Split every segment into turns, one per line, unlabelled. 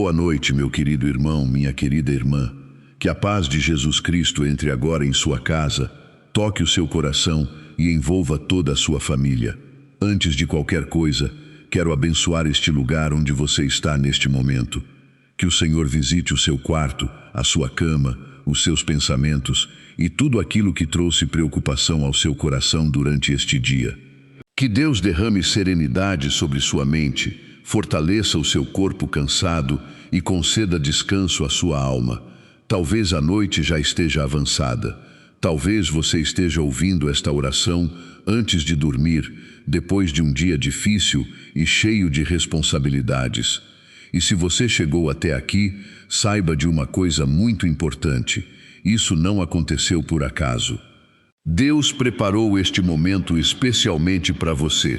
Boa noite, meu querido irmão, minha querida irmã. Que a paz de Jesus Cristo entre agora em sua casa, toque o seu coração e envolva toda a sua família. Antes de qualquer coisa, quero abençoar este lugar onde você está neste momento. Que o Senhor visite o seu quarto, a sua cama, os seus pensamentos e tudo aquilo que trouxe preocupação ao seu coração durante este dia. Que Deus derrame serenidade sobre sua mente, fortaleça o seu corpo cansado e conceda descanso à sua alma. Talvez a noite já esteja avançada. Talvez você esteja ouvindo esta oração antes de dormir, depois de um dia difícil e cheio de responsabilidades. E se você chegou até aqui, saiba de uma coisa muito importante. Isso não aconteceu por acaso. Deus preparou este momento especialmente para você.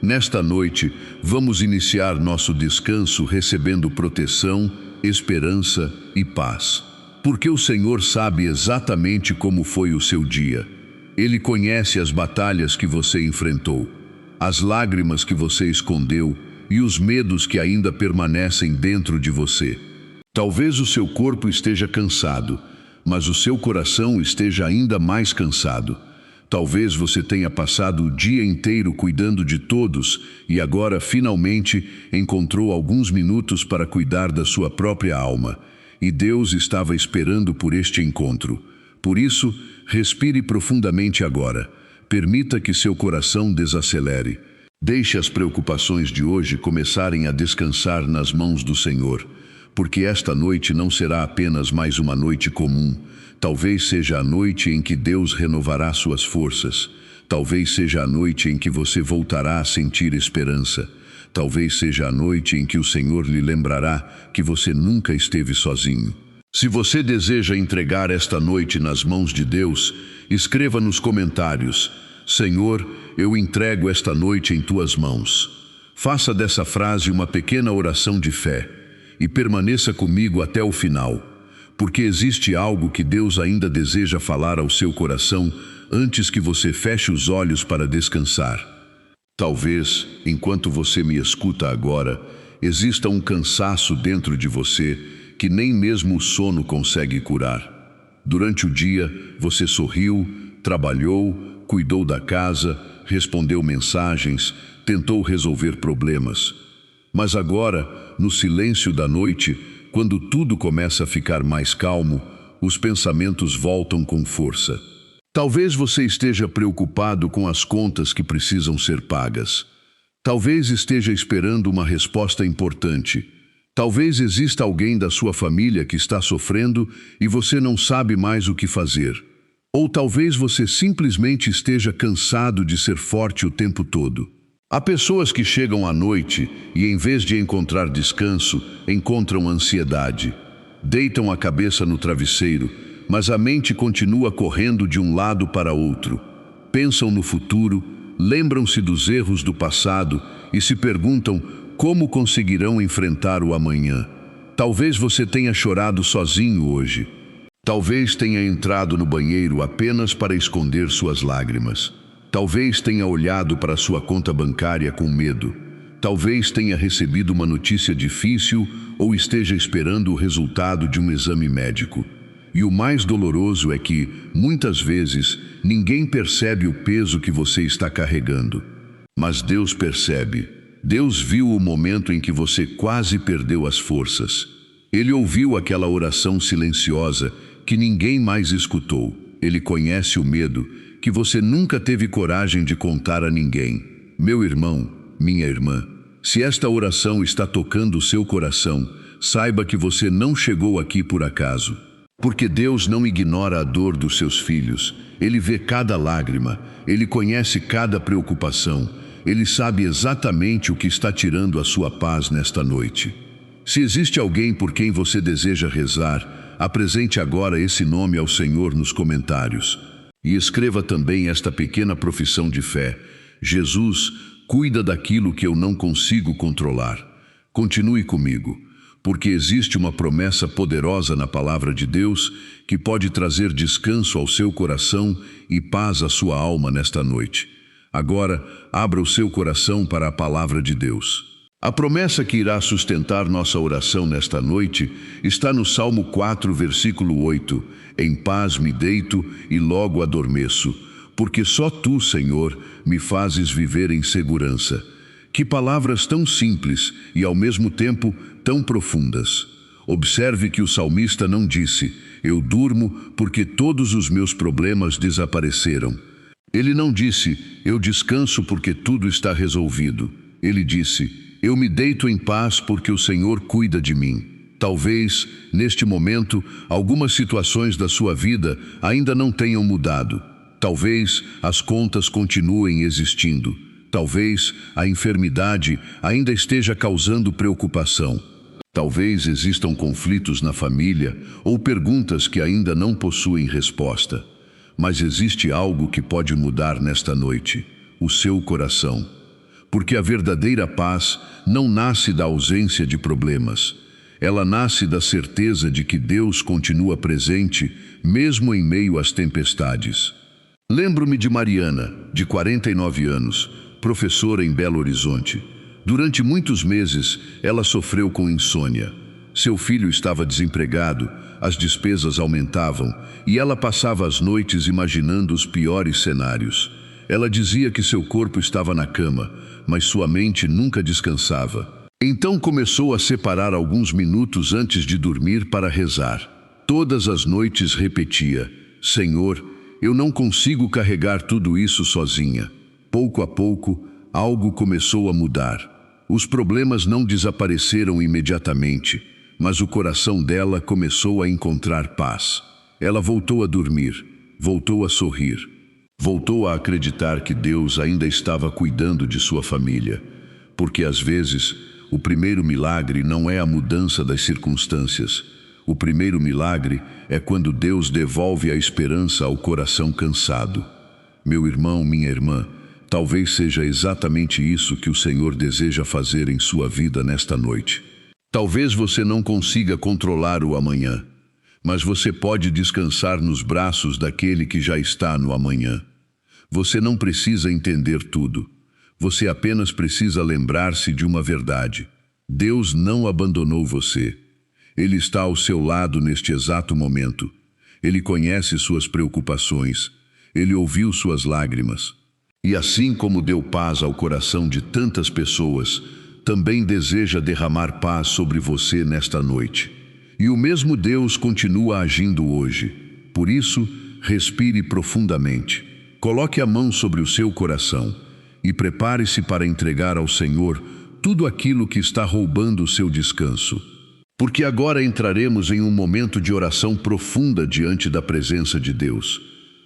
Nesta noite, vamos iniciar nosso descanso recebendo proteção, esperança e paz. Porque o Senhor sabe exatamente como foi o seu dia. Ele conhece as batalhas que você enfrentou, as lágrimas que você escondeu e os medos que ainda permanecem dentro de você. Talvez o seu corpo esteja cansado, mas o seu coração esteja ainda mais cansado. Talvez você tenha passado o dia inteiro cuidando de todos e agora finalmente encontrou alguns minutos para cuidar da sua própria alma. E Deus estava esperando por este encontro. Por isso, respire profundamente agora. Permita que seu coração desacelere. Deixe as preocupações de hoje começarem a descansar nas mãos do Senhor. Porque esta noite não será apenas mais uma noite comum. Talvez seja a noite em que Deus renovará suas forças. Talvez seja a noite em que você voltará a sentir esperança. Talvez seja a noite em que o Senhor lhe lembrará que você nunca esteve sozinho. Se você deseja entregar esta noite nas mãos de Deus, escreva nos comentários: Senhor, eu entrego esta noite em tuas mãos. Faça dessa frase uma pequena oração de fé e permaneça comigo até o final. Porque existe algo que Deus ainda deseja falar ao seu coração antes que você feche os olhos para descansar. Talvez, enquanto você me escuta agora, exista um cansaço dentro de você que nem mesmo o sono consegue curar. Durante o dia, você sorriu, trabalhou, cuidou da casa, respondeu mensagens, tentou resolver problemas. Mas agora, no silêncio da noite, quando tudo começa a ficar mais calmo, os pensamentos voltam com força. Talvez você esteja preocupado com as contas que precisam ser pagas. Talvez esteja esperando uma resposta importante. Talvez exista alguém da sua família que está sofrendo e você não sabe mais o que fazer. Ou talvez você simplesmente esteja cansado de ser forte o tempo todo. Há pessoas que chegam à noite e, em vez de encontrar descanso, encontram ansiedade. Deitam a cabeça no travesseiro, mas a mente continua correndo de um lado para outro. Pensam no futuro, lembram-se dos erros do passado e se perguntam como conseguirão enfrentar o amanhã. Talvez você tenha chorado sozinho hoje. Talvez tenha entrado no banheiro apenas para esconder suas lágrimas. Talvez tenha olhado para sua conta bancária com medo. Talvez tenha recebido uma notícia difícil ou esteja esperando o resultado de um exame médico. E o mais doloroso é que, muitas vezes, ninguém percebe o peso que você está carregando. Mas Deus percebe. Deus viu o momento em que você quase perdeu as forças. Ele ouviu aquela oração silenciosa que ninguém mais escutou. Ele conhece o medo que você nunca teve coragem de contar a ninguém. Meu irmão, minha irmã, se esta oração está tocando o seu coração, saiba que você não chegou aqui por acaso. Porque Deus não ignora a dor dos seus filhos. Ele vê cada lágrima, Ele conhece cada preocupação. Ele sabe exatamente o que está tirando a sua paz nesta noite. Se existe alguém por quem você deseja rezar, apresente agora esse nome ao Senhor nos comentários. E escreva também esta pequena profissão de fé: Jesus, cuida daquilo que eu não consigo controlar. Continue comigo, porque existe uma promessa poderosa na palavra de Deus que pode trazer descanso ao seu coração e paz à sua alma nesta noite. Agora, abra o seu coração para a palavra de Deus. A promessa que irá sustentar nossa oração nesta noite está no Salmo 4, versículo 8. Em paz me deito e logo adormeço, porque só tu, Senhor, me fazes viver em segurança. Que palavras tão simples e, ao mesmo tempo, tão profundas. Observe que o salmista não disse, eu durmo porque todos os meus problemas desapareceram. Ele não disse, eu descanso porque tudo está resolvido. Ele disse, eu me deito em paz porque o Senhor cuida de mim. Talvez, neste momento, algumas situações da sua vida ainda não tenham mudado. Talvez as contas continuem existindo. Talvez a enfermidade ainda esteja causando preocupação. Talvez existam conflitos na família ou perguntas que ainda não possuem resposta. Mas existe algo que pode mudar nesta noite: o seu coração. Porque a verdadeira paz não nasce da ausência de problemas. Ela nasce da certeza de que Deus continua presente, mesmo em meio às tempestades. Lembro-me de Mariana, de 49 anos, professora em Belo Horizonte. Durante muitos meses, ela sofreu com insônia. Seu filho estava desempregado, as despesas aumentavam e ela passava as noites imaginando os piores cenários. Ela dizia que seu corpo estava na cama, mas sua mente nunca descansava. Então começou a separar alguns minutos antes de dormir para rezar. Todas as noites repetia, Senhor, eu não consigo carregar tudo isso sozinha. Pouco a pouco, algo começou a mudar. Os problemas não desapareceram imediatamente, mas o coração dela começou a encontrar paz. Ela voltou a dormir, voltou a sorrir. Voltou a acreditar que Deus ainda estava cuidando de sua família, porque às vezes o primeiro milagre não é a mudança das circunstâncias. O primeiro milagre é quando Deus devolve a esperança ao coração cansado. Meu irmão, minha irmã, talvez seja exatamente isso que o Senhor deseja fazer em sua vida nesta noite. Talvez você não consiga controlar o amanhã, mas você pode descansar nos braços daquele que já está no amanhã. Você não precisa entender tudo. Você apenas precisa lembrar-se de uma verdade. Deus não abandonou você. Ele está ao seu lado neste exato momento. Ele conhece suas preocupações. Ele ouviu suas lágrimas. E assim como deu paz ao coração de tantas pessoas, também deseja derramar paz sobre você nesta noite. E o mesmo Deus continua agindo hoje. Por isso, respire profundamente. Coloque a mão sobre o seu coração e prepare-se para entregar ao Senhor tudo aquilo que está roubando o seu descanso. Porque agora entraremos em um momento de oração profunda diante da presença de Deus.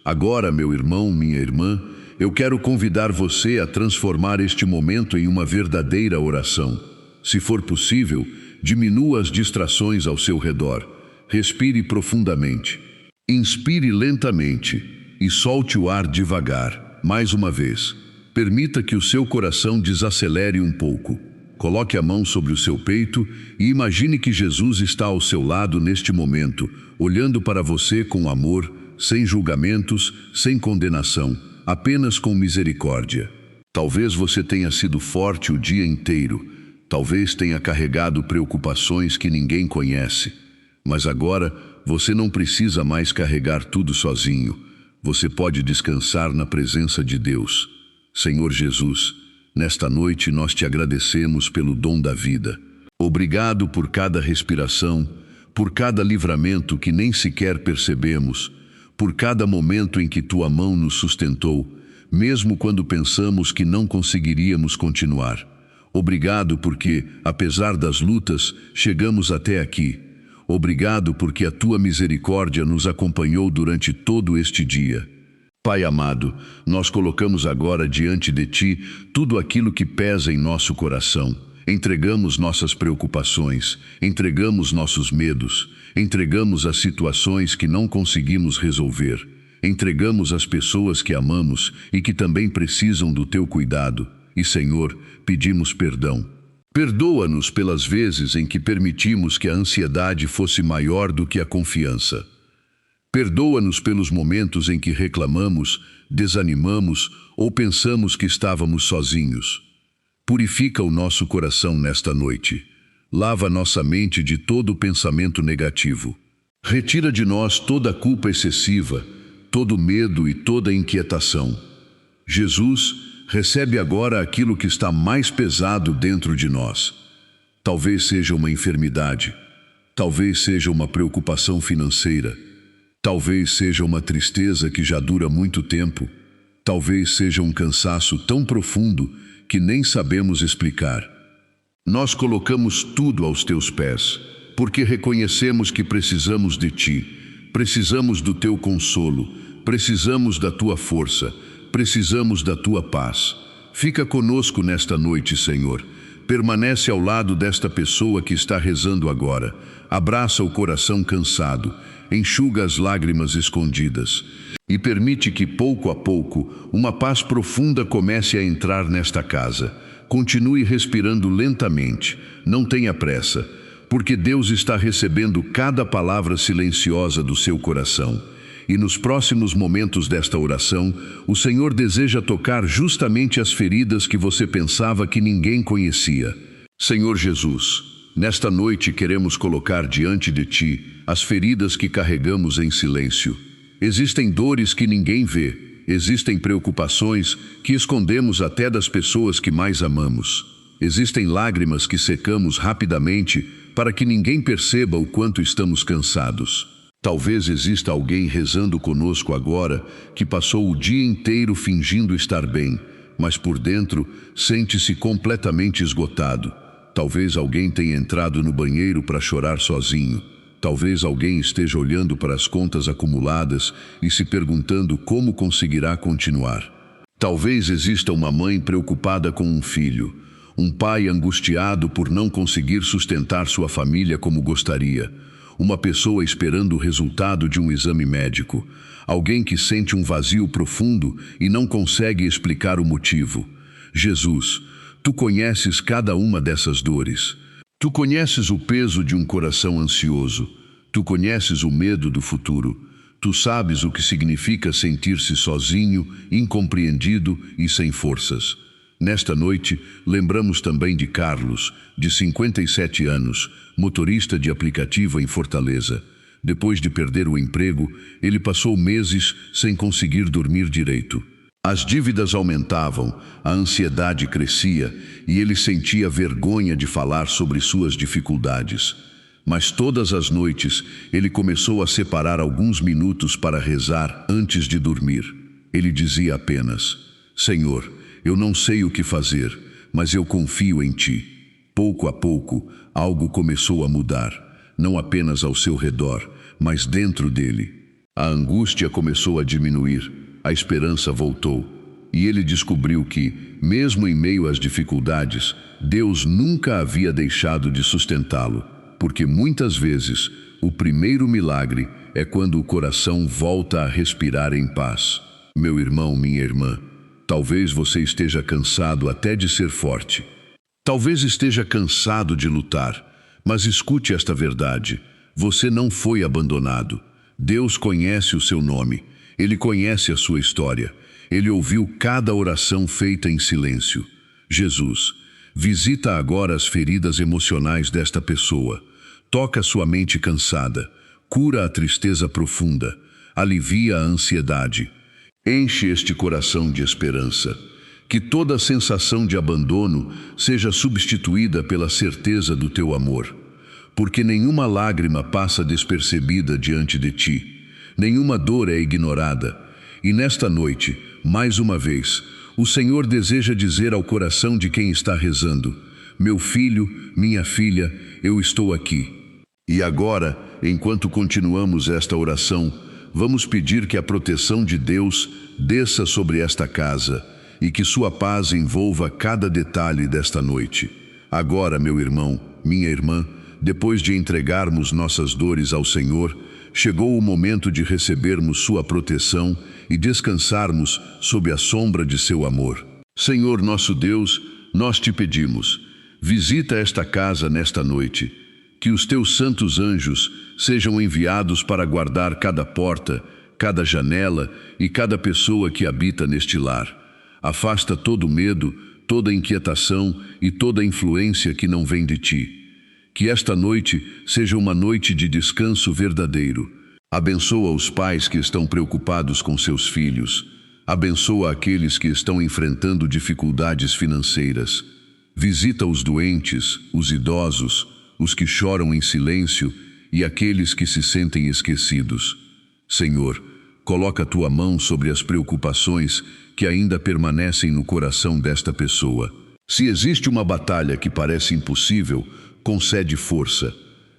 Agora, meu irmão, minha irmã, eu quero convidar você a transformar este momento em uma verdadeira oração. Se for possível, diminua as distrações ao seu redor. Respire profundamente. Inspire lentamente e solte o ar devagar. Mais uma vez, permita que o seu coração desacelere um pouco. Coloque a mão sobre o seu peito e imagine que Jesus está ao seu lado neste momento, olhando para você com amor, sem julgamentos, sem condenação, apenas com misericórdia. Talvez você tenha sido forte o dia inteiro. Talvez tenha carregado preocupações que ninguém conhece. Mas agora você não precisa mais carregar tudo sozinho. Você pode descansar na presença de Deus. Senhor Jesus, nesta noite nós te agradecemos pelo dom da vida. Obrigado por cada respiração, por cada livramento que nem sequer percebemos, por cada momento em que tua mão nos sustentou, mesmo quando pensamos que não conseguiríamos continuar. Obrigado porque, apesar das lutas, chegamos até aqui. Obrigado porque a tua misericórdia nos acompanhou durante todo este dia. Pai amado, nós colocamos agora diante de ti tudo aquilo que pesa em nosso coração. Entregamos nossas preocupações, entregamos nossos medos, entregamos as situações que não conseguimos resolver, entregamos as pessoas que amamos e que também precisam do teu cuidado. E, Senhor, pedimos perdão. Perdoa-nos pelas vezes em que permitimos que a ansiedade fosse maior do que a confiança. Perdoa-nos pelos momentos em que reclamamos, desanimamos ou pensamos que estávamos sozinhos. Purifica o nosso coração nesta noite. Lava nossa mente de todo pensamento negativo. Retira de nós toda a culpa excessiva, todo medo e toda inquietação. Jesus, recebe agora aquilo que está mais pesado dentro de nós. Talvez seja uma enfermidade, talvez seja uma preocupação financeira, talvez seja uma tristeza que já dura muito tempo, talvez seja um cansaço tão profundo que nem sabemos explicar. Nós colocamos tudo aos teus pés, porque reconhecemos que precisamos de ti, precisamos do teu consolo, precisamos da tua força, precisamos da tua paz. Fica conosco nesta noite, Senhor. Permanece ao lado desta pessoa que está rezando agora. Abraça o coração cansado, enxuga as lágrimas escondidas e permite que, pouco a pouco, uma paz profunda comece a entrar nesta casa. Continue respirando lentamente, não tenha pressa, porque Deus está recebendo cada palavra silenciosa do seu coração. E nos próximos momentos desta oração, o Senhor deseja tocar justamente as feridas que você pensava que ninguém conhecia. Senhor Jesus, nesta noite queremos colocar diante de Ti as feridas que carregamos em silêncio. Existem dores que ninguém vê, existem preocupações que escondemos até das pessoas que mais amamos. Existem lágrimas que secamos rapidamente para que ninguém perceba o quanto estamos cansados. Talvez exista alguém rezando conosco agora que passou o dia inteiro fingindo estar bem, mas por dentro sente-se completamente esgotado. Talvez alguém tenha entrado no banheiro para chorar sozinho. Talvez alguém esteja olhando para as contas acumuladas e se perguntando como conseguirá continuar. Talvez exista uma mãe preocupada com um filho, um pai angustiado por não conseguir sustentar sua família como gostaria, uma pessoa esperando o resultado de um exame médico, alguém que sente um vazio profundo e não consegue explicar o motivo. Jesus, Tu conheces cada uma dessas dores. Tu conheces o peso de um coração ansioso. Tu conheces o medo do futuro. Tu sabes o que significa sentir-se sozinho, incompreendido e sem forças. Nesta noite, lembramos também de Carlos, de 57 anos, motorista de aplicativo em Fortaleza. Depois de perder o emprego, ele passou meses sem conseguir dormir direito. As dívidas aumentavam, a ansiedade crescia e ele sentia vergonha de falar sobre suas dificuldades. Mas todas as noites, ele começou a separar alguns minutos para rezar antes de dormir. Ele dizia apenas: Senhor, eu não sei o que fazer, mas eu confio em Ti. Pouco a pouco, algo começou a mudar, não apenas ao seu redor, mas dentro dele. A angústia começou a diminuir, a esperança voltou, e ele descobriu que, mesmo em meio às dificuldades, Deus nunca havia deixado de sustentá-lo, porque muitas vezes o primeiro milagre é quando o coração volta a respirar em paz. Meu irmão, minha irmã, talvez você esteja cansado até de ser forte. Talvez esteja cansado de lutar, mas escute esta verdade: você não foi abandonado. Deus conhece o seu nome, Ele conhece a sua história, Ele ouviu cada oração feita em silêncio. Jesus, visita agora as feridas emocionais desta pessoa, toca sua mente cansada, cura a tristeza profunda, alivia a ansiedade, enche este coração de esperança. Que toda sensação de abandono seja substituída pela certeza do teu amor, porque nenhuma lágrima passa despercebida diante de ti, nenhuma dor é ignorada. E nesta noite, mais uma vez, o Senhor deseja dizer ao coração de quem está rezando: meu filho, minha filha, eu estou aqui. E agora, enquanto continuamos esta oração, vamos pedir que a proteção de Deus desça sobre esta casa e que sua paz envolva cada detalhe desta noite. Agora, meu irmão, minha irmã, depois de entregarmos nossas dores ao Senhor, chegou o momento de recebermos sua proteção e descansarmos sob a sombra de seu amor. Senhor nosso Deus, nós te pedimos, visita esta casa nesta noite, que os teus santos anjos sejam enviados para guardar cada porta, cada janela e cada pessoa que habita neste lar. Afasta todo medo, toda inquietação e toda influência que não vem de ti. Que esta noite seja uma noite de descanso verdadeiro. Abençoa os pais que estão preocupados com seus filhos. Abençoa aqueles que estão enfrentando dificuldades financeiras. Visita os doentes, os idosos, os que choram em silêncio e aqueles que se sentem esquecidos. Senhor, coloca a tua mão sobre as preocupações que ainda permanecem no coração desta pessoa. Se existe uma batalha que parece impossível, concede força.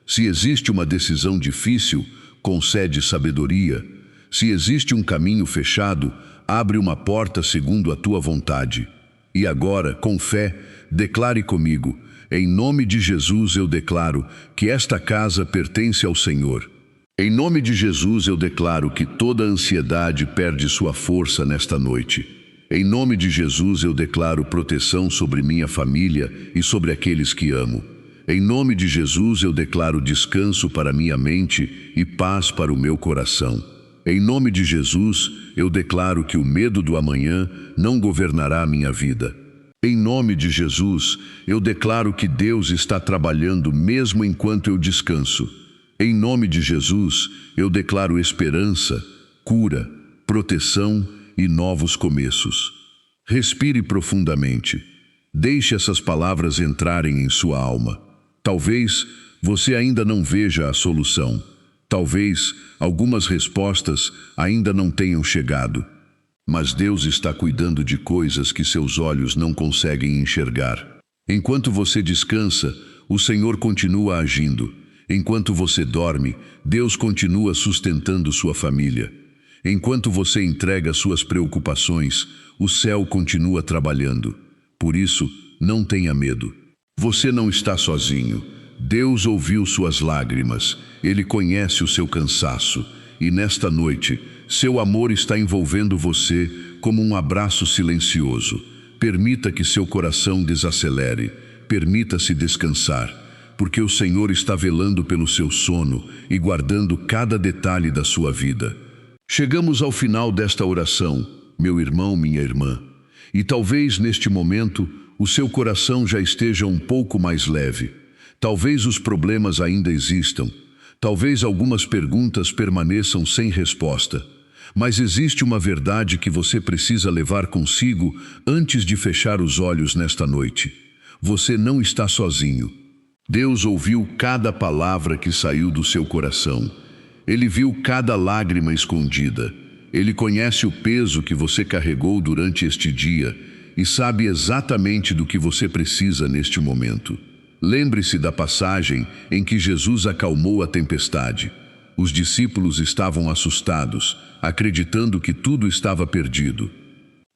Se existe uma decisão difícil, concede sabedoria. Se existe um caminho fechado, abre uma porta segundo a tua vontade. E agora, com fé, declare comigo: em nome de Jesus eu declaro que esta casa pertence ao Senhor. Em nome de Jesus eu declaro que toda ansiedade perde sua força nesta noite. Em nome de Jesus eu declaro proteção sobre minha família e sobre aqueles que amo. Em nome de Jesus eu declaro descanso para minha mente e paz para o meu coração. Em nome de Jesus eu declaro que o medo do amanhã não governará a minha vida. Em nome de Jesus eu declaro que Deus está trabalhando mesmo enquanto eu descanso. Em nome de Jesus, eu declaro esperança, cura, proteção e novos começos. Respire profundamente. Deixe essas palavras entrarem em sua alma. Talvez você ainda não veja a solução. Talvez algumas respostas ainda não tenham chegado. Mas Deus está cuidando de coisas que seus olhos não conseguem enxergar. Enquanto você descansa, o Senhor continua agindo. Enquanto você dorme, Deus continua sustentando sua família. Enquanto você entrega suas preocupações, o céu continua trabalhando. Por isso, não tenha medo. Você não está sozinho. Deus ouviu suas lágrimas. Ele conhece o seu cansaço. E nesta noite, seu amor está envolvendo você como um abraço silencioso. Permita que seu coração desacelere. Permita-se descansar. Porque o Senhor está velando pelo seu sono e guardando cada detalhe da sua vida. Chegamos ao final desta oração, meu irmão, minha irmã, e talvez neste momento o seu coração já esteja um pouco mais leve. Talvez os problemas ainda existam, talvez algumas perguntas permaneçam sem resposta, mas existe uma verdade que você precisa levar consigo antes de fechar os olhos nesta noite. Você não está sozinho. Deus ouviu cada palavra que saiu do seu coração. Ele viu cada lágrima escondida. Ele conhece o peso que você carregou durante este dia e sabe exatamente do que você precisa neste momento. Lembre-se da passagem em que Jesus acalmou a tempestade. Os discípulos estavam assustados, acreditando que tudo estava perdido.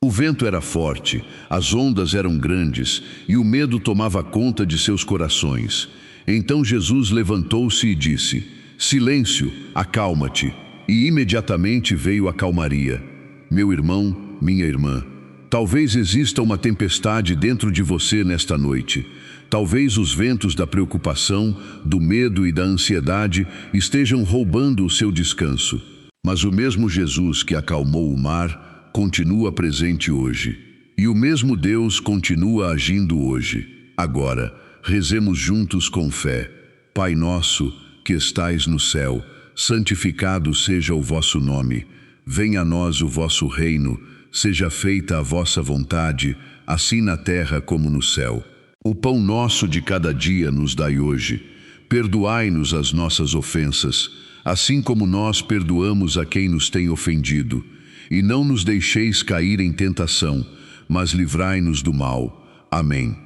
O vento era forte, as ondas eram grandes e o medo tomava conta de seus corações. Então Jesus levantou-se e disse: "Silêncio, acalma-te." E imediatamente veio a calmaria. Meu irmão, minha irmã, talvez exista uma tempestade dentro de você nesta noite. Talvez os ventos da preocupação, do medo e da ansiedade estejam roubando o seu descanso. Mas o mesmo Jesus que acalmou o mar continua presente hoje. E o mesmo Deus continua agindo hoje. Agora, rezemos juntos com fé. Pai nosso, que estais no céu, santificado seja o vosso nome. Venha a nós o vosso reino. Seja feita a vossa vontade, assim na terra como no céu. O pão nosso de cada dia nos dai hoje. Perdoai-nos as nossas ofensas, assim como nós perdoamos a quem nos tem ofendido. E não nos deixeis cair em tentação, mas livrai-nos do mal. Amém.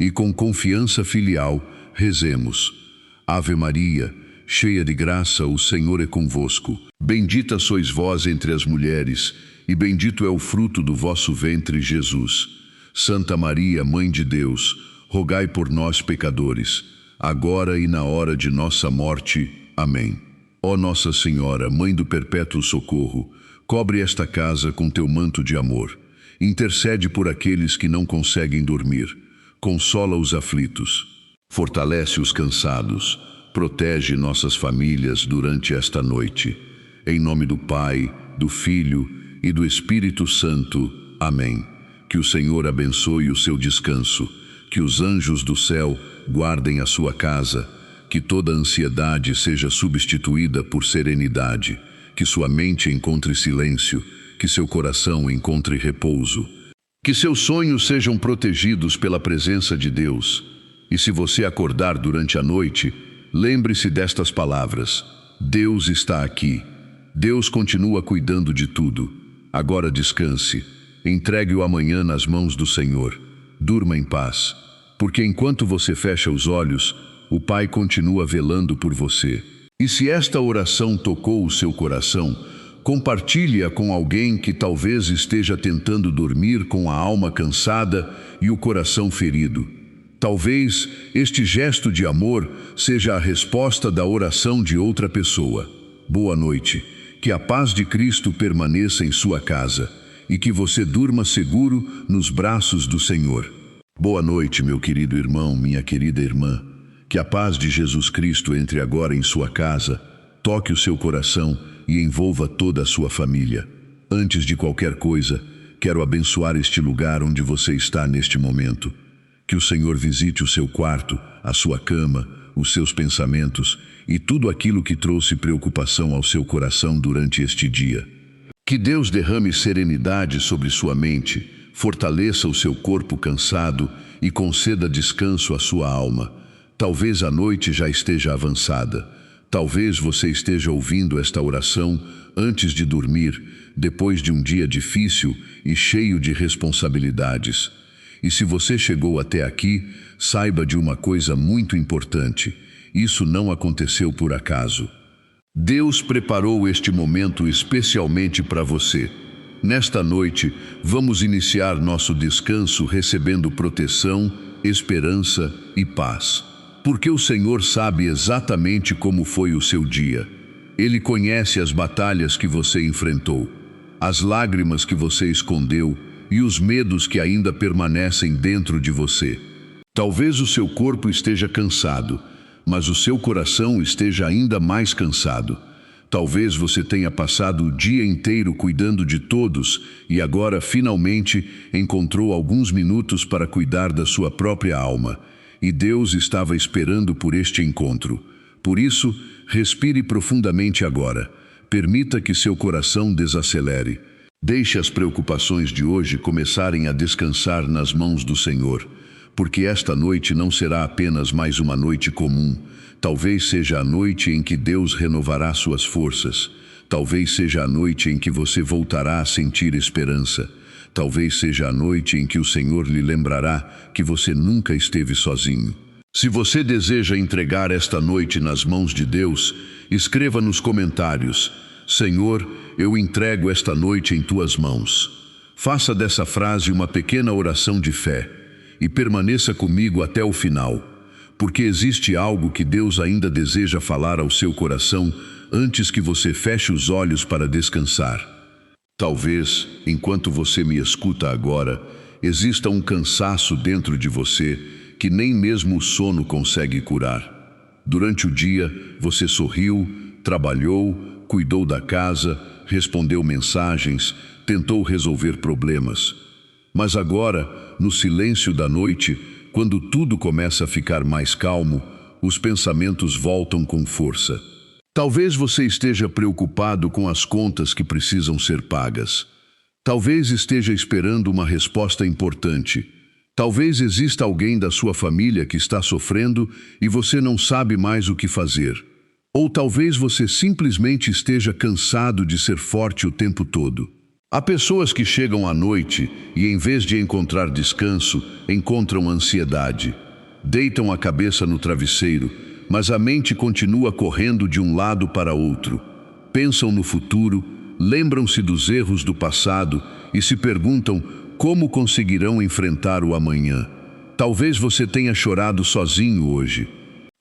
E com confiança filial, rezemos. Ave Maria, cheia de graça, o Senhor é convosco. Bendita sois vós entre as mulheres, e bendito é o fruto do vosso ventre, Jesus. Santa Maria, Mãe de Deus, rogai por nós, pecadores, agora e na hora de nossa morte. Amém. Ó Nossa Senhora, Mãe do Perpétuo Socorro, cobre esta casa com teu manto de amor. Intercede por aqueles que não conseguem dormir. Consola os aflitos. Fortalece os cansados. Protege nossas famílias durante esta noite. Em nome do Pai, do Filho e do Espírito Santo. Amém. Que o Senhor abençoe o seu descanso, que os anjos do céu guardem a sua casa, que toda ansiedade seja substituída por serenidade, que sua mente encontre silêncio, que seu coração encontre repouso, que seus sonhos sejam protegidos pela presença de Deus. E se você acordar durante a noite, lembre-se destas palavras: Deus está aqui. Deus continua cuidando de tudo. Agora descanse. Entregue o amanhã nas mãos do Senhor. Durma em paz, porque enquanto você fecha os olhos, o Pai continua velando por você. E se esta oração tocou o seu coração, compartilhe-a com alguém que talvez esteja tentando dormir com a alma cansada e o coração ferido. Talvez este gesto de amor seja a resposta da oração de outra pessoa. Boa noite. Que a paz de Cristo permaneça em sua casa e que você durma seguro nos braços do Senhor. Boa noite, meu querido irmão, minha querida irmã. Que a paz de Jesus Cristo entre agora em sua casa, toque o seu coração e envolva toda a sua família. Antes de qualquer coisa, quero abençoar este lugar onde você está neste momento. Que o Senhor visite o seu quarto, a sua cama, os seus pensamentos e tudo aquilo que trouxe preocupação ao seu coração durante este dia. Que Deus derrame serenidade sobre sua mente, fortaleça o seu corpo cansado e conceda descanso à sua alma. Talvez a noite já esteja avançada. Talvez você esteja ouvindo esta oração antes de dormir, depois de um dia difícil e cheio de responsabilidades. E se você chegou até aqui, saiba de uma coisa muito importante: isso não aconteceu por acaso. Deus preparou este momento especialmente para você. Nesta noite, vamos iniciar nosso descanso recebendo proteção, esperança e paz. Porque o Senhor sabe exatamente como foi o seu dia. Ele conhece as batalhas que você enfrentou, as lágrimas que você escondeu e os medos que ainda permanecem dentro de você. Talvez o seu corpo esteja cansado, mas o seu coração esteja ainda mais cansado. Talvez você tenha passado o dia inteiro cuidando de todos e agora finalmente encontrou alguns minutos para cuidar da sua própria alma. E Deus estava esperando por este encontro. Por isso, respire profundamente agora. Permita que seu coração desacelere. Deixe as preocupações de hoje começarem a descansar nas mãos do Senhor. Porque esta noite não será apenas mais uma noite comum. Talvez seja a noite em que Deus renovará suas forças. Talvez seja a noite em que você voltará a sentir esperança. Talvez seja a noite em que o Senhor lhe lembrará que você nunca esteve sozinho. Se você deseja entregar esta noite nas mãos de Deus, escreva nos comentários: Senhor, eu entrego esta noite em tuas mãos. Faça dessa frase uma pequena oração de fé e permaneça comigo até o final, porque existe algo que Deus ainda deseja falar ao seu coração antes que você feche os olhos para descansar. Talvez, enquanto você me escuta agora, exista um cansaço dentro de você que nem mesmo o sono consegue curar. Durante o dia, você sorriu, trabalhou, cuidou da casa, respondeu mensagens, tentou resolver problemas. Mas agora, no silêncio da noite, quando tudo começa a ficar mais calmo, os pensamentos voltam com força. Talvez você esteja preocupado com as contas que precisam ser pagas. Talvez esteja esperando uma resposta importante. Talvez exista alguém da sua família que está sofrendo e você não sabe mais o que fazer. Ou talvez você simplesmente esteja cansado de ser forte o tempo todo. Há pessoas que chegam à noite e, em vez de encontrar descanso, encontram ansiedade. Deitam a cabeça no travesseiro, mas a mente continua correndo de um lado para outro. Pensam no futuro, lembram-se dos erros do passado e se perguntam como conseguirão enfrentar o amanhã. Talvez você tenha chorado sozinho hoje.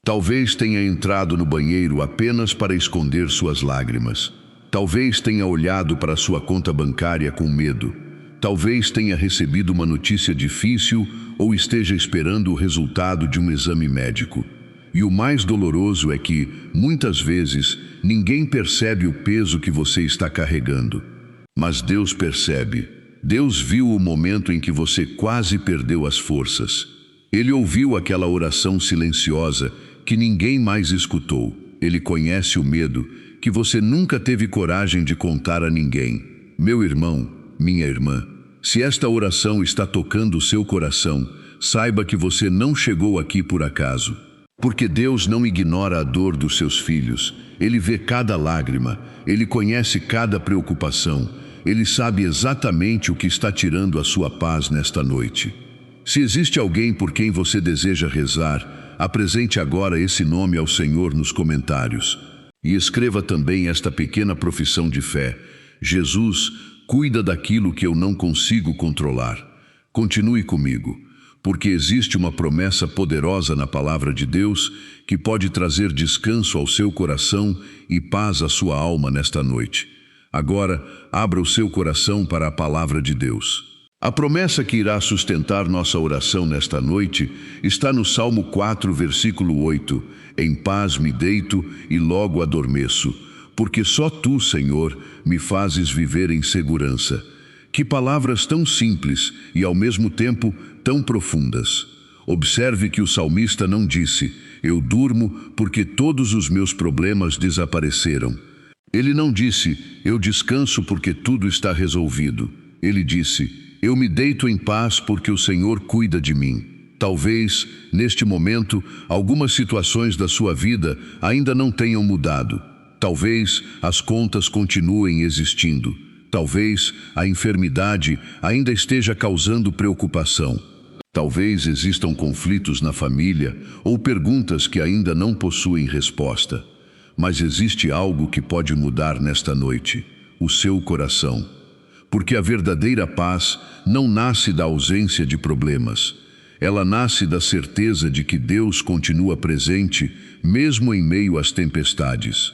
Talvez tenha entrado no banheiro apenas para esconder suas lágrimas. Talvez tenha olhado para sua conta bancária com medo. Talvez tenha recebido uma notícia difícil ou esteja esperando o resultado de um exame médico. E o mais doloroso é que, muitas vezes, ninguém percebe o peso que você está carregando. Mas Deus percebe. Deus viu o momento em que você quase perdeu as forças. Ele ouviu aquela oração silenciosa que ninguém mais escutou. Ele conhece o medo que você nunca teve coragem de contar a ninguém. Meu irmão, minha irmã, se esta oração está tocando o seu coração, saiba que você não chegou aqui por acaso. Porque Deus não ignora a dor dos seus filhos. Ele vê cada lágrima, Ele conhece cada preocupação. Ele sabe exatamente o que está tirando a sua paz nesta noite. Se existe alguém por quem você deseja rezar, apresente agora esse nome ao Senhor nos comentários. E escreva também esta pequena profissão de fé: Jesus, cuida daquilo que eu não consigo controlar. Continue comigo, porque existe uma promessa poderosa na palavra de Deus que pode trazer descanso ao seu coração e paz à sua alma nesta noite. Agora, abra o seu coração para a palavra de Deus. A promessa que irá sustentar nossa oração nesta noite está no Salmo 4, versículo 8. Em paz me deito e logo adormeço, porque só Tu, Senhor, me fazes viver em segurança. Que palavras tão simples e, ao mesmo tempo, tão profundas. Observe que o salmista não disse: eu durmo porque todos os meus problemas desapareceram. Ele não disse: eu descanso porque tudo está resolvido. Ele disse: eu me deito em paz porque o Senhor cuida de mim. Talvez, neste momento, algumas situações da sua vida ainda não tenham mudado. Talvez as contas continuem existindo. Talvez a enfermidade ainda esteja causando preocupação. Talvez existam conflitos na família ou perguntas que ainda não possuem resposta. Mas existe algo que pode mudar nesta noite: o seu coração. Porque a verdadeira paz não nasce da ausência de problemas. Ela nasce da certeza de que Deus continua presente, mesmo em meio às tempestades.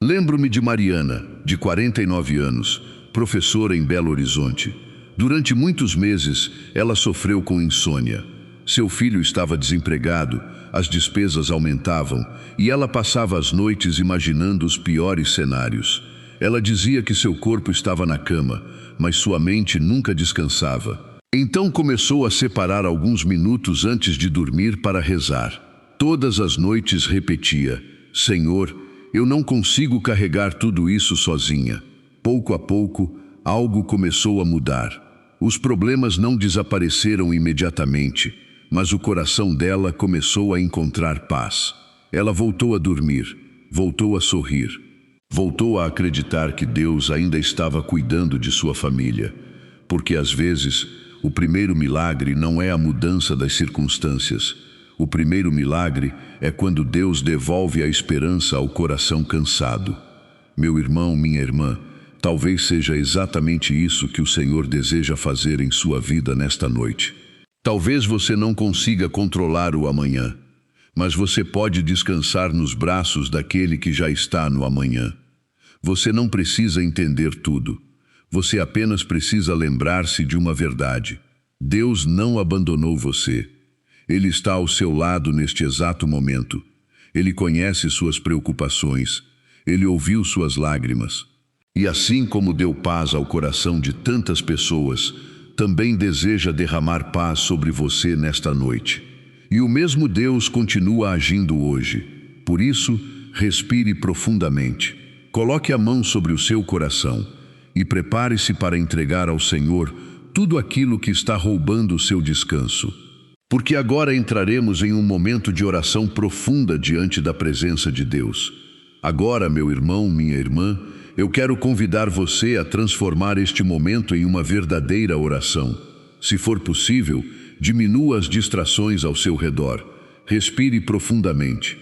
Lembro-me de Mariana, de 49 anos, professora em Belo Horizonte. Durante muitos meses, ela sofreu com insônia. Seu filho estava desempregado, as despesas aumentavam e ela passava as noites imaginando os piores cenários. Ela dizia que seu corpo estava na cama, mas sua mente nunca descansava. Então começou a separar alguns minutos antes de dormir para rezar. Todas as noites repetia: Senhor, eu não consigo carregar tudo isso sozinha. Pouco a pouco, algo começou a mudar. Os problemas não desapareceram imediatamente, mas o coração dela começou a encontrar paz. Ela voltou a dormir, voltou a sorrir, voltou a acreditar que Deus ainda estava cuidando de sua família. Porque às vezes, o primeiro milagre não é a mudança das circunstâncias. O primeiro milagre é quando Deus devolve a esperança ao coração cansado. Meu irmão, minha irmã, talvez seja exatamente isso que o Senhor deseja fazer em sua vida nesta noite. Talvez você não consiga controlar o amanhã, mas você pode descansar nos braços daquele que já está no amanhã. Você não precisa entender tudo. Você apenas precisa lembrar-se de uma verdade: Deus não abandonou você. Ele está ao seu lado neste exato momento. Ele conhece suas preocupações. Ele ouviu suas lágrimas. E assim como deu paz ao coração de tantas pessoas, também deseja derramar paz sobre você nesta noite. E o mesmo Deus continua agindo hoje. Por isso, respire profundamente. Coloque a mão sobre o seu coração e prepare-se para entregar ao Senhor tudo aquilo que está roubando o seu descanso. Porque agora entraremos em um momento de oração profunda diante da presença de Deus. Agora, meu irmão, minha irmã, eu quero convidar você a transformar este momento em uma verdadeira oração. Se for possível, diminua as distrações ao seu redor. Respire profundamente.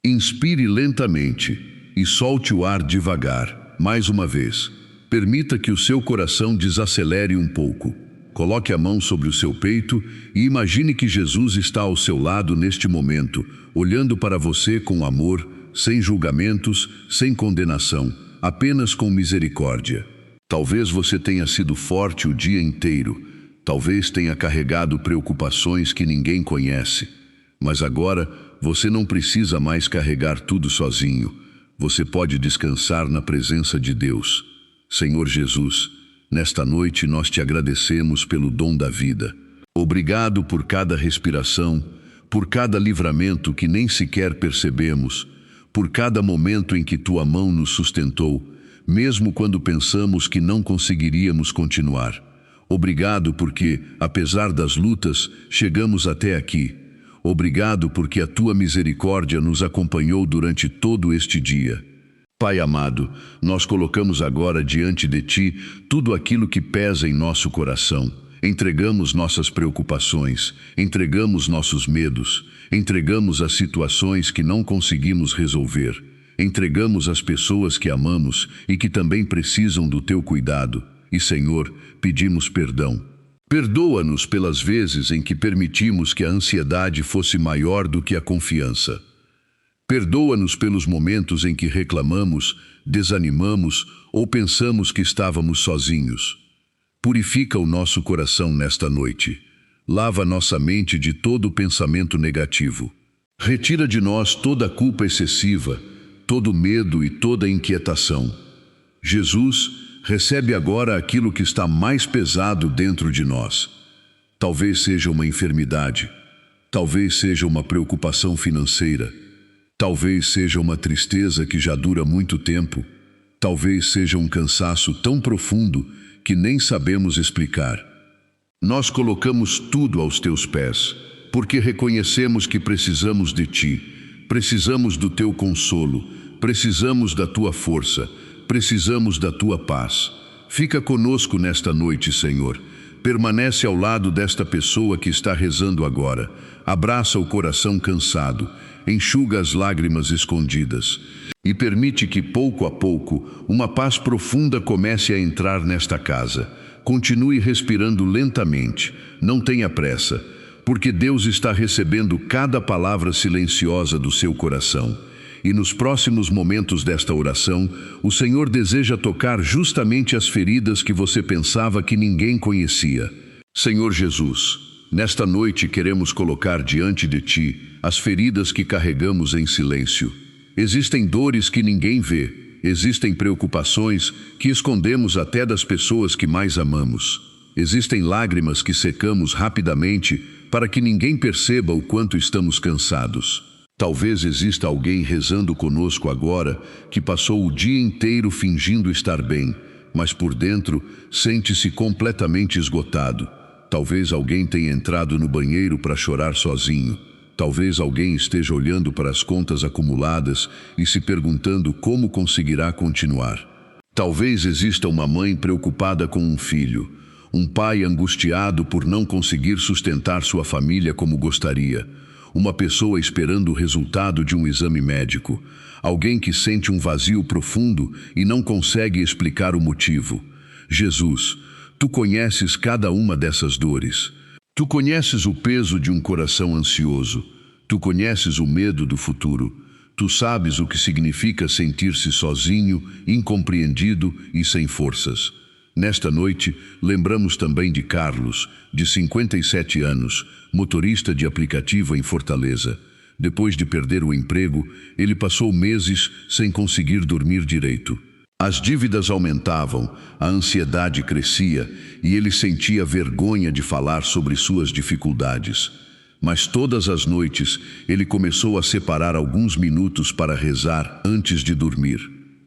Inspire lentamente e solte o ar devagar. Mais uma vez. Permita que o seu coração desacelere um pouco. Coloque a mão sobre o seu peito e imagine que Jesus está ao seu lado neste momento, olhando para você com amor, sem julgamentos, sem condenação, apenas com misericórdia. Talvez você tenha sido forte o dia inteiro, talvez tenha carregado preocupações que ninguém conhece, mas agora você não precisa mais carregar tudo sozinho. Você pode descansar na presença de Deus. Senhor Jesus, Nesta noite nós te agradecemos pelo dom da vida. Obrigado por cada respiração, por cada livramento que nem sequer percebemos, por cada momento em que tua mão nos sustentou, mesmo quando pensamos que não conseguiríamos continuar. Obrigado porque, apesar das lutas, chegamos até aqui. Obrigado porque a tua misericórdia nos acompanhou durante todo este dia. Pai amado, nós colocamos agora diante de ti tudo aquilo que pesa em nosso coração. Entregamos nossas preocupações, entregamos nossos medos, entregamos as situações que não conseguimos resolver, entregamos as pessoas que amamos e que também precisam do teu cuidado. E, Senhor, pedimos perdão. Perdoa-nos pelas vezes em que permitimos que a ansiedade fosse maior do que a confiança. Perdoa-nos pelos momentos em que reclamamos, desanimamos ou pensamos que estávamos sozinhos. Purifica o nosso coração nesta noite. Lava nossa mente de todo pensamento negativo. Retira de nós toda a culpa excessiva, todo medo e toda inquietação. Jesus, recebe agora aquilo que está mais pesado dentro de nós. Talvez seja uma enfermidade, talvez seja uma preocupação financeira, talvez seja uma tristeza que já dura muito tempo, talvez seja um cansaço tão profundo que nem sabemos explicar. Nós colocamos tudo aos teus pés, porque reconhecemos que precisamos de ti, precisamos do teu consolo, precisamos da tua força, precisamos da tua paz. Fica conosco nesta noite, Senhor. Permanece ao lado desta pessoa que está rezando agora. Abraça o coração cansado, enxuga as lágrimas escondidas e permite que, pouco a pouco, uma paz profunda comece a entrar nesta casa. Continue respirando lentamente, não tenha pressa, porque Deus está recebendo cada palavra silenciosa do seu coração. E nos próximos momentos desta oração, o Senhor deseja tocar justamente as feridas que você pensava que ninguém conhecia. Senhor Jesus, nesta noite queremos colocar diante de Ti as feridas que carregamos em silêncio. Existem dores que ninguém vê, existem preocupações que escondemos até das pessoas que mais amamos. Existem lágrimas que secamos rapidamente para que ninguém perceba o quanto estamos cansados. Talvez exista alguém rezando conosco agora que passou o dia inteiro fingindo estar bem, mas por dentro sente-se completamente esgotado. Talvez alguém tenha entrado no banheiro para chorar sozinho. Talvez alguém esteja olhando para as contas acumuladas e se perguntando como conseguirá continuar. Talvez exista uma mãe preocupada com um filho, um pai angustiado por não conseguir sustentar sua família como gostaria, uma pessoa esperando o resultado de um exame médico, alguém que sente um vazio profundo e não consegue explicar o motivo. Jesus, Tu conheces cada uma dessas dores. Tu conheces o peso de um coração ansioso. Tu conheces o medo do futuro. Tu sabes o que significa sentir-se sozinho, incompreendido e sem forças. Nesta noite, lembramos também de Carlos, de 57 anos, motorista de aplicativo em Fortaleza. Depois de perder o emprego, ele passou meses sem conseguir dormir direito. As dívidas aumentavam, a ansiedade crescia e ele sentia vergonha de falar sobre suas dificuldades. Mas todas as noites, ele começou a separar alguns minutos para rezar antes de dormir.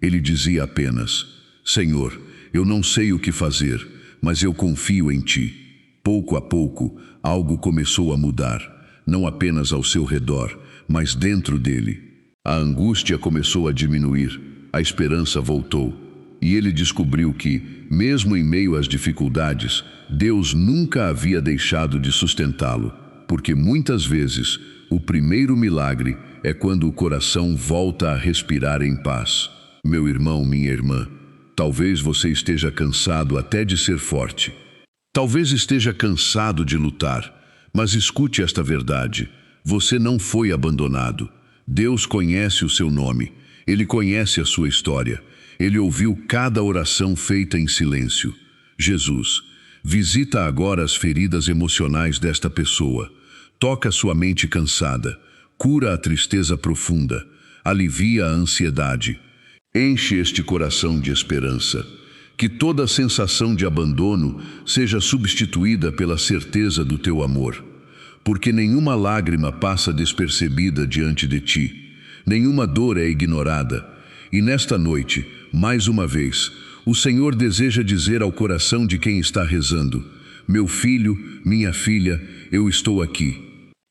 Ele dizia apenas: Senhor, eu não sei o que fazer, mas eu confio em Ti. Pouco a pouco, algo começou a mudar, não apenas ao seu redor, mas dentro dele. A angústia começou a diminuir, a esperança voltou, e ele descobriu que, mesmo em meio às dificuldades, Deus nunca havia deixado de sustentá-lo, porque muitas vezes o primeiro milagre é quando o coração volta a respirar em paz. Meu irmão, minha irmã, talvez você esteja cansado até de ser forte. Talvez esteja cansado de lutar, mas escute esta verdade: você não foi abandonado. Deus conhece o seu nome, Ele conhece a sua história, Ele ouviu cada oração feita em silêncio. Jesus, visita agora as feridas emocionais desta pessoa, toca sua mente cansada, cura a tristeza profunda, alivia a ansiedade, enche este coração de esperança. Que toda sensação de abandono seja substituída pela certeza do teu amor. Porque nenhuma lágrima passa despercebida diante de ti, nenhuma dor é ignorada. E nesta noite, mais uma vez, o Senhor deseja dizer ao coração de quem está rezando: meu filho, minha filha, eu estou aqui.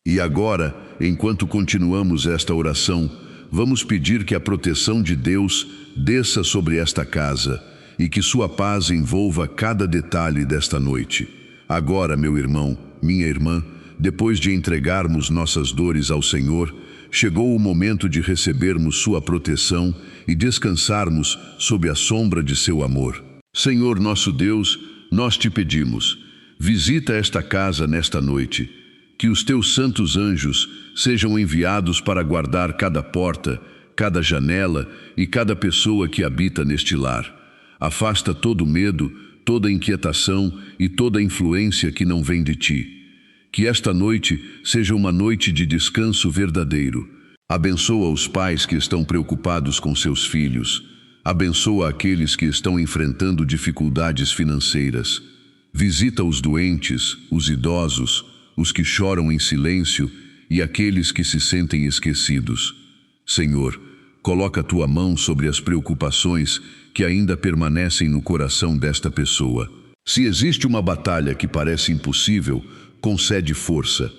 E agora, enquanto continuamos esta oração, vamos pedir que a proteção de Deus desça sobre esta casa e que sua paz envolva cada detalhe desta noite. Agora, meu irmão, minha irmã, depois de entregarmos nossas dores ao Senhor, chegou o momento de recebermos sua proteção e descansarmos sob a sombra de seu amor. Senhor nosso Deus, nós te pedimos, visita esta casa nesta noite, que os teus santos anjos sejam enviados para guardar cada porta, cada janela e cada pessoa que habita neste lar. Afasta todo medo, toda inquietação e toda influência que não vem de ti. Que esta noite seja uma noite de descanso verdadeiro. Abençoa os pais que estão preocupados com seus filhos. Abençoa aqueles que estão enfrentando dificuldades financeiras. Visita os doentes, os idosos, os que choram em silêncio e aqueles que se sentem esquecidos. Senhor, coloca a tua mão sobre as preocupações que ainda permanecem no coração desta pessoa. Se existe uma batalha que parece impossível, concede força.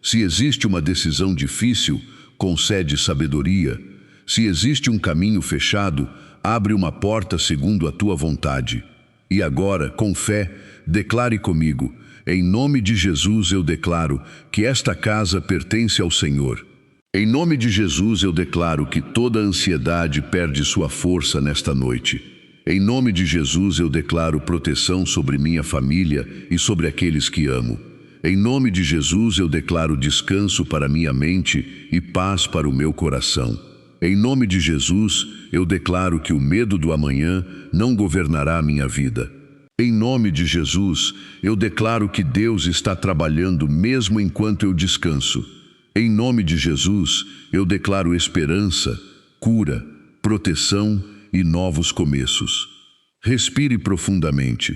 Se existe uma decisão difícil, concede sabedoria. Se existe um caminho fechado, abre uma porta segundo a tua vontade. E agora, com fé, declare comigo: em nome de Jesus eu declaro que esta casa pertence ao Senhor. Em nome de Jesus eu declaro que toda ansiedade perde sua força nesta noite. Em nome de Jesus eu declaro proteção sobre minha família e sobre aqueles que amo. Em nome de Jesus eu declaro descanso para minha mente e paz para o meu coração. Em nome de Jesus eu declaro que o medo do amanhã não governará a minha vida. Em nome de Jesus eu declaro que Deus está trabalhando mesmo enquanto eu descanso. Em nome de Jesus, eu declaro esperança, cura, proteção e novos começos. Respire profundamente.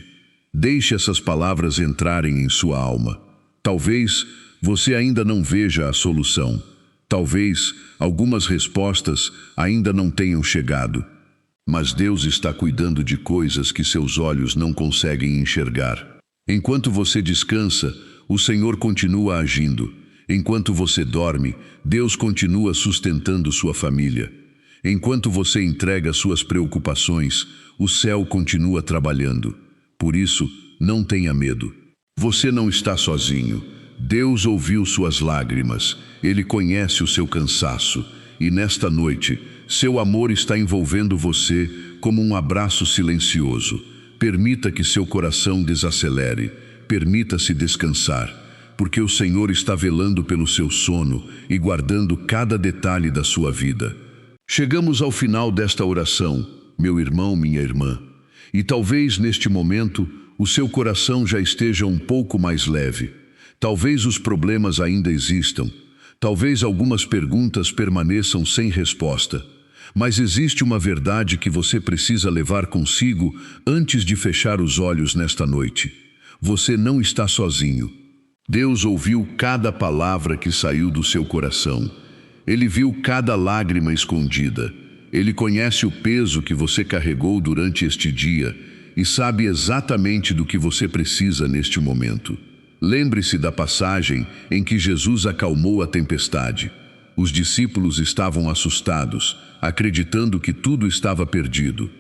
Deixe essas palavras entrarem em sua alma. Talvez você ainda não veja a solução. Talvez algumas respostas ainda não tenham chegado. Mas Deus está cuidando de coisas que seus olhos não conseguem enxergar. Enquanto você descansa, o Senhor continua agindo. Enquanto você dorme, Deus continua sustentando sua família. Enquanto você entrega suas preocupações, o céu continua trabalhando. Por isso, não tenha medo. Você não está sozinho. Deus ouviu suas lágrimas. Ele conhece o seu cansaço. E nesta noite, seu amor está envolvendo você como um abraço silencioso. Permita que seu coração desacelere. Permita-se descansar. Porque o Senhor está velando pelo seu sono e guardando cada detalhe da sua vida. Chegamos ao final desta oração, meu irmão, minha irmã, e talvez neste momento o seu coração já esteja um pouco mais leve. Talvez os problemas ainda existam, talvez algumas perguntas permaneçam sem resposta, mas existe uma verdade que você precisa levar consigo antes de fechar os olhos nesta noite. Você não está sozinho. Deus ouviu cada palavra que saiu do seu coração. Ele viu cada lágrima escondida. Ele conhece o peso que você carregou durante este dia e sabe exatamente do que você precisa neste momento. Lembre-se da passagem em que Jesus acalmou a tempestade. Os discípulos estavam assustados, acreditando que tudo estava perdido.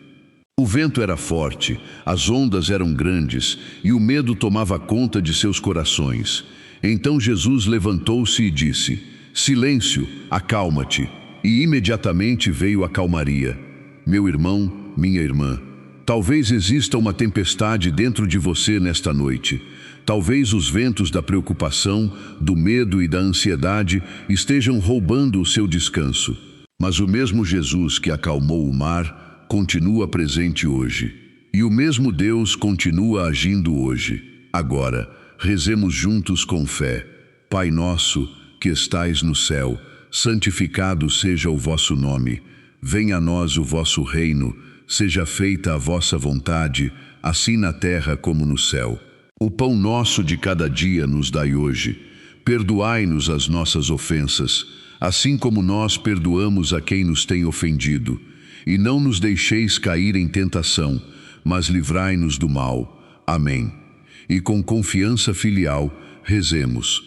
O vento era forte, as ondas eram grandes e o medo tomava conta de seus corações. Então Jesus levantou-se e disse: silêncio, acalma-te. E imediatamente veio a calmaria. Meu irmão, minha irmã, talvez exista uma tempestade dentro de você nesta noite. Talvez os ventos da preocupação, do medo e da ansiedade estejam roubando o seu descanso. Mas o mesmo Jesus que acalmou o mar continua presente hoje. E o mesmo Deus continua agindo hoje. Agora, rezemos juntos com fé. Pai nosso, que estais no céu, santificado seja o vosso nome. Venha a nós o vosso reino. seja feita a vossa vontade, assim na terra como no céu. O pão nosso de cada dia nos dai hoje. Perdoai-nos as nossas ofensas, assim como nós perdoamos a quem nos tem ofendido. E não nos deixeis cair em tentação, mas livrai-nos do mal. Amém. E com confiança filial, rezemos.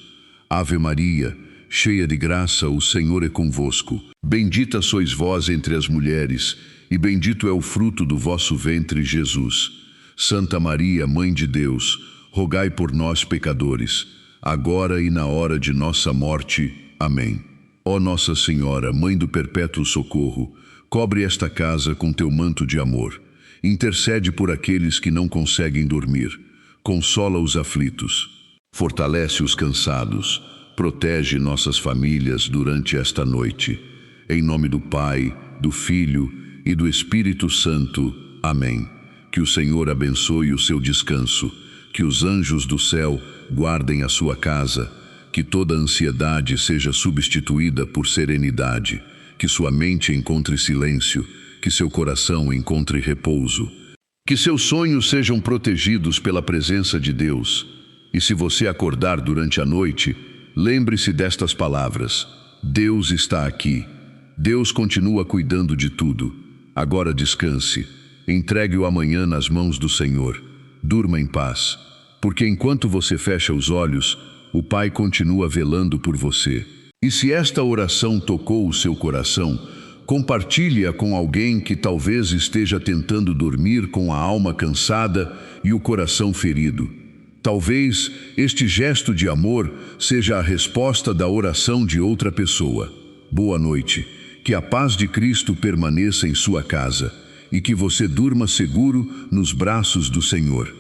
Ave Maria, cheia de graça, o Senhor é convosco. Bendita sois vós entre as mulheres, e bendito é o fruto do vosso ventre, Jesus. Santa Maria, Mãe de Deus, rogai por nós, pecadores, agora e na hora de nossa morte. Amém. Ó Nossa Senhora, Mãe do Perpétuo Socorro, cobre esta casa com teu manto de amor. Intercede por aqueles que não conseguem dormir. Consola os aflitos. Fortalece os cansados. Protege nossas famílias durante esta noite. Em nome do Pai, do Filho e do Espírito Santo. Amém. Que o Senhor abençoe o seu descanso. Que os anjos do céu guardem a sua casa. Que toda ansiedade seja substituída por serenidade. Que sua mente encontre silêncio. Que seu coração encontre repouso. Que seus sonhos sejam protegidos pela presença de Deus. E se você acordar durante a noite, lembre-se destas palavras: Deus está aqui. Deus continua cuidando de tudo. Agora descanse. Entregue o amanhã nas mãos do Senhor. Durma em paz, porque enquanto você fecha os olhos, o Pai continua velando por você. E se esta oração tocou o seu coração, compartilhe-a com alguém que talvez esteja tentando dormir com a alma cansada e o coração ferido. Talvez este gesto de amor seja a resposta da oração de outra pessoa. Boa noite. Que a paz de Cristo permaneça em sua casa e que você durma seguro nos braços do Senhor.